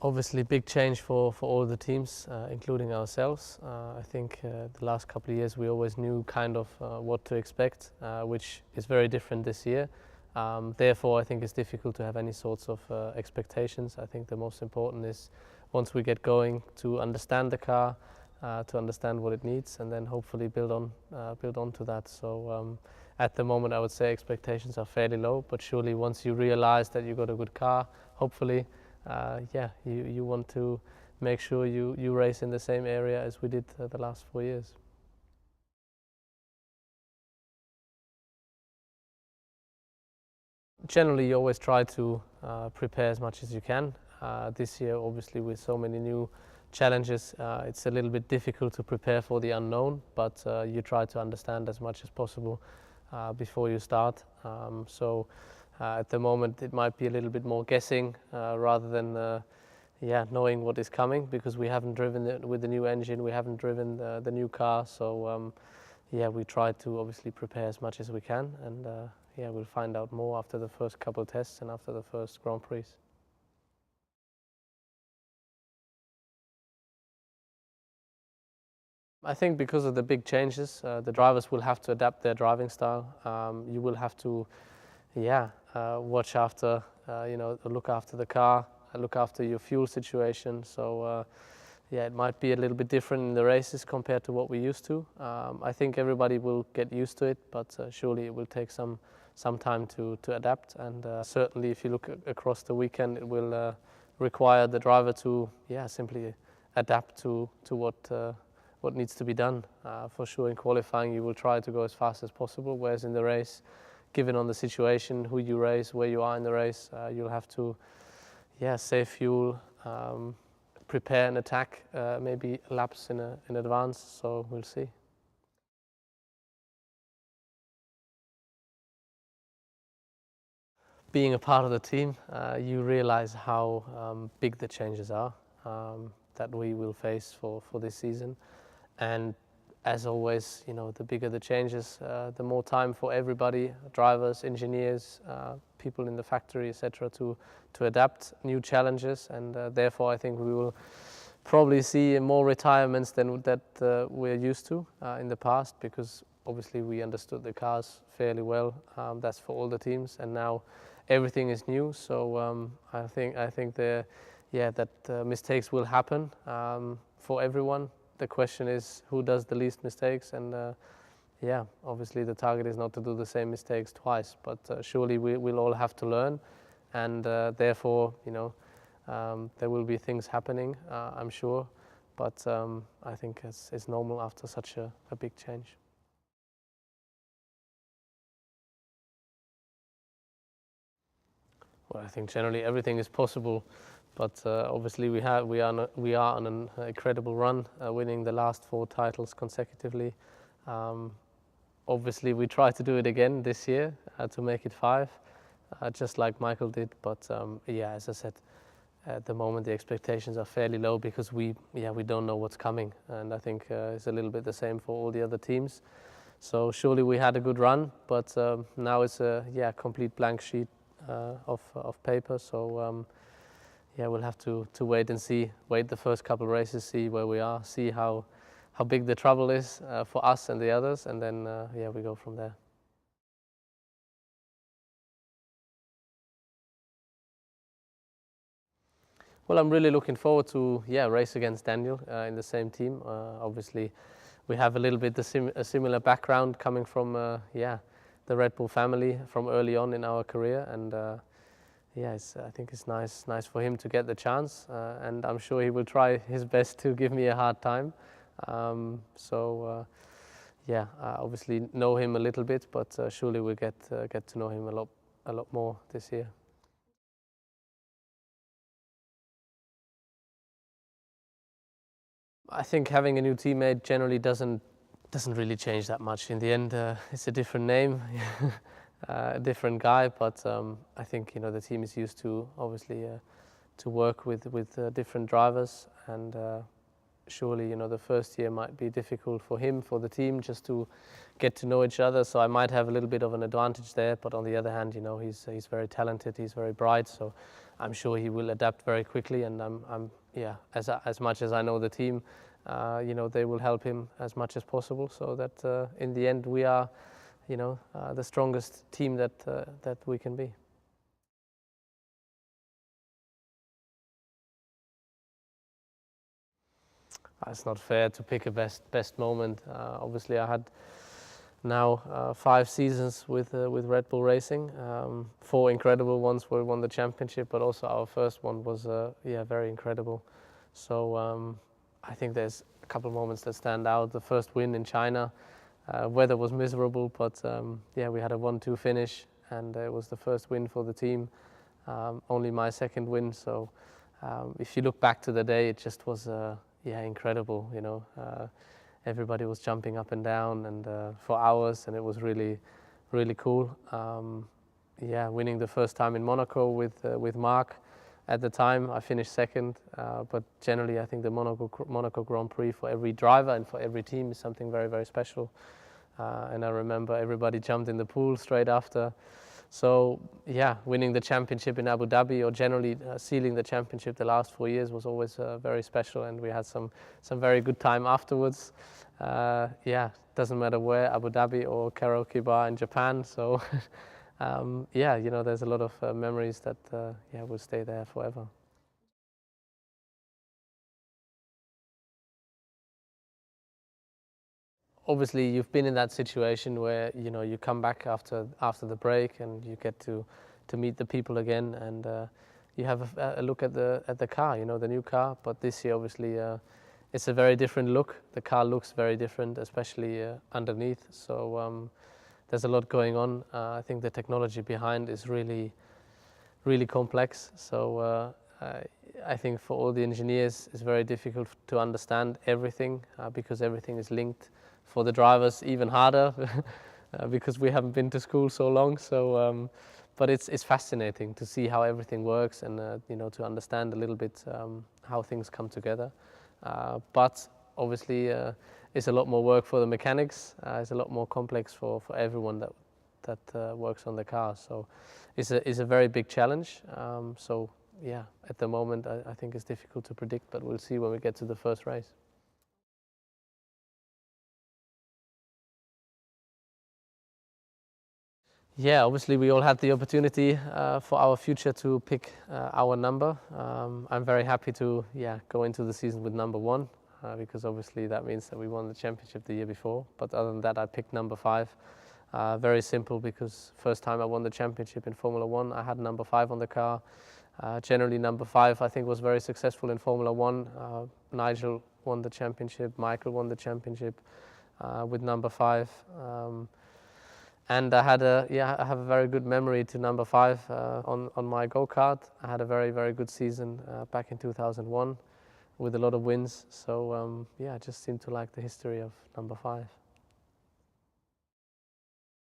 Obviously, big change for all the teams, including ourselves. I think the last couple of years we always knew kind of what to expect, which is very different this year. Therefore, I think it's difficult to have any sorts of expectations. I think the most important is once we get going to understand the car, to understand what it needs, and then hopefully build on to that. So at the moment, I would say expectations are fairly low, but surely once you realize that you got a good car, hopefully, you want to make sure you race in the same area as we did the last 4 years. Generally, you always try to prepare as much as you can. This year, obviously, with so many new challenges, it's a little bit difficult to prepare for the unknown, but you try to understand as much as possible before you start. At the moment, it might be a little bit more guessing rather than knowing what is coming, because we haven't driven it with the new engine, we haven't driven the new car. So we try to obviously prepare as much as we can, and we'll find out more after the first couple of tests and after the first Grand Prix. I think because of the big changes, the drivers will have to adapt their driving style. You will have to, watch after, look after the car, look after your fuel situation. So, it might be a little bit different in the races compared to what we used to. I think everybody will get used to it, but surely it will take some time to adapt. And certainly, if you look across the weekend, it will require the driver to, simply adapt to what needs to be done. For sure, in qualifying, you will try to go as fast as possible, whereas in the race, given on the situation, who you race, where you are in the race, you'll have to save fuel, prepare and attack maybe laps in advance. So we'll see. Being a part of the team, you realize how big the changes are that we will face for this season. And as always, the bigger the changes, the more time for everybody, drivers, engineers, people in the factory, etc., to adapt new challenges. And therefore, I think we will probably see more retirements than that we're used to in the past, because obviously we understood the cars fairly well. That's for all the teams, and now everything is new. So I think that mistakes will happen for everyone. The question is who does the least mistakes, and obviously the target is not to do the same mistakes twice, but surely we'll all have to learn, and therefore there will be things happening, I'm sure, but I think it's normal after such a big change. Well, I think generally everything is possible. But obviously we are on an incredible run, winning the last 4 titles consecutively. Obviously we try to do it again this year to make it 5, just like Michael did. But as I said, at the moment the expectations are fairly low, because we don't know what's coming, and I think it's a little bit the same for all the other teams. So surely we had a good run, but now it's a complete blank sheet of paper. So. We'll have to wait and see, wait the first couple of races, see where we are, see how big the trouble is for us and the others, and then we go from there. Well, I'm really looking forward to race against Daniel in the same team. Obviously, we have a little bit a similar background, coming from the Red Bull family from early on in our career, and I think it's nice for him to get the chance, and I'm sure he will try his best to give me a hard time. I obviously know him a little bit, but surely we'll get to know him a lot more this year. I think having a new teammate generally doesn't really change that much. In the end, it's a different name. A different guy, but I think the team is used to obviously to work with different drivers, and surely, you know, the first year might be difficult for him, for the team, just to get to know each other. So I might have a little bit of an advantage there. But on the other hand, you know, he's very talented, he's very bright. So I'm sure he will adapt very quickly. And yeah, as much as I know the team, you know, they will help him as much as possible, so that in the end we are, you know, the strongest team that we can be. It's not fair to pick a best moment. Obviously, I had now 5 seasons with Red Bull Racing. 4 incredible ones where we won the championship, but also our first one was yeah, very incredible. So I think there's a couple of moments that stand out. The first win in China, weather was miserable, but yeah, we had a 1-2 finish, and it was the first win for the team. Only my second win. So if you look back to the day, it just was yeah, incredible. You know, everybody was jumping up and down and for hours, and it was really cool. Yeah, winning the first time in Monaco with Marc. At the time, I finished second, but generally, I think the Monaco Grand Prix for every driver and for every team is something very special. And I remember everybody jumped in the pool straight after. So yeah, winning the championship in Abu Dhabi, or generally sealing the championship the last 4 years, was always very special, and we had some very good time afterwards. Yeah, doesn't matter where, Abu Dhabi or karaoke bar in Japan. So yeah, you know, there's a lot of memories that yeah, will stay there forever. Obviously, you've been in that situation where, you know, you come back after the break and you get to meet the people again, and you have a look at the car, you know, the new car. But this year, obviously, it's a very different look. The car looks very different, especially underneath. So there's a lot going on. I think the technology behind is really complex. So I think for all the engineers, it's very difficult to understand everything because everything is linked. For the drivers, even harder because we haven't been to school so long. So, but it's fascinating to see how everything works, and you know, to understand a little bit how things come together. But obviously, it's a lot more work for the mechanics. It's a lot more complex for everyone that works on the car. So, it's a very big challenge. So yeah, at the moment, I think it's difficult to predict, but we'll see when we get to the first race. Yeah, obviously we all had the opportunity for our future to pick our number. I'm very happy to go into the season with number 1 because obviously that means that we won the championship the year before. But other than that, I picked number 5. Very simple, because first time I won the championship in Formula 1, I had number 5 on the car. Generally, number 5 I think was very successful in Formula 1. Nigel won the championship, Michael won the championship with number 5. And I have a very good memory to number 5 on my go-kart. I had a very good season back in 2001 with a lot of wins. So yeah, I just seem to like the history of number 5.